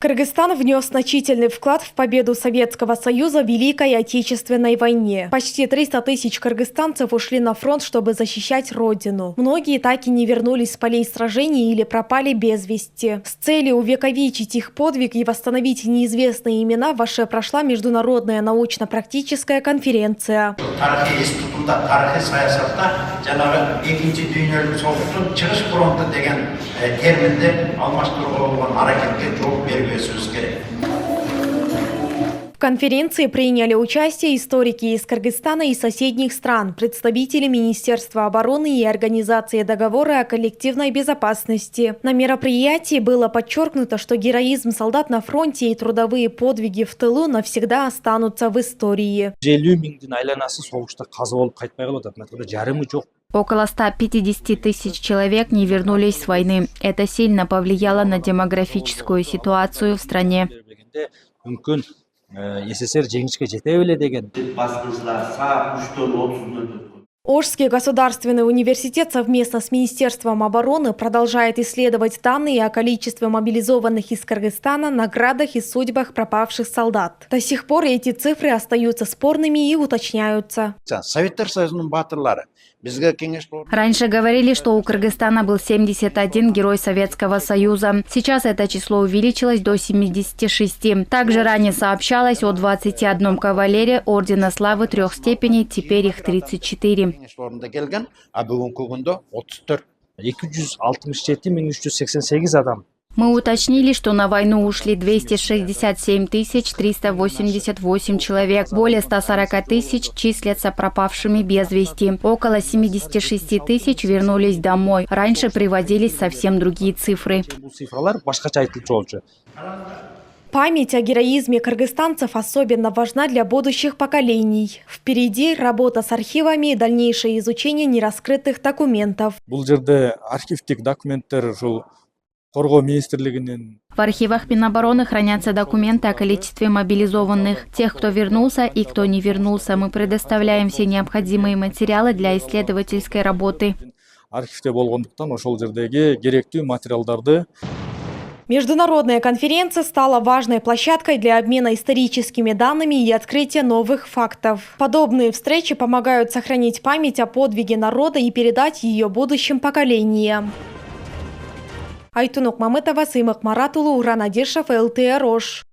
Кыргызстан внес значительный вклад в победу Советского Союза в Великой Отечественной войне. Почти 300 тысяч кыргызстанцев ушли на фронт, чтобы защищать родину. Многие так и не вернулись с полей сражений или пропали без вести. С целью увековечить их подвиг и восстановить неизвестные имена в Аше прошла международная научно-практическая конференция. В конференции приняли участие историки из Кыргызстана и соседних стран, представители Министерства обороны и Организации договора о коллективной безопасности. На мероприятии было подчеркнуто, что героизм солдат на фронте и трудовые подвиги в тылу навсегда останутся в истории. Около 150 тысяч человек не вернулись с войны. Это сильно повлияло на демографическую ситуацию в стране. Ошский государственный университет совместно с Министерством обороны продолжает исследовать данные о количестве мобилизованных из Кыргызстана, наградах и судьбах пропавших солдат. До сих пор эти цифры остаются спорными и уточняются. Раньше говорили, что у Кыргызстана был 71 герой Советского Союза. Сейчас это число увеличилось до 76. Также ранее сообщалось о 21 кавалере Ордена Славы 3 степеней, теперь их 34. Мы уточнили, что на войну ушли 267 388 человек. Более 140 тысяч числятся пропавшими без вести. Около 76 тысяч вернулись домой. Раньше приводились совсем другие цифры. Память о героизме кыргызстанцев особенно важна для будущих поколений. Впереди работа с архивами и дальнейшее изучение нераскрытых документов. В архивах Минобороны хранятся документы о количестве мобилизованных, тех, кто вернулся и кто не вернулся. Мы предоставляем все необходимые материалы для исследовательской работы. Международная конференция стала важной площадкой для обмена историческими данными и открытия новых фактов. Подобные встречи помогают сохранить память о подвиге народа и передать ее будущим поколениям. Айтунук Мамытова, Сыймык Маратулу, Уран Адишев, ЛТР Ош.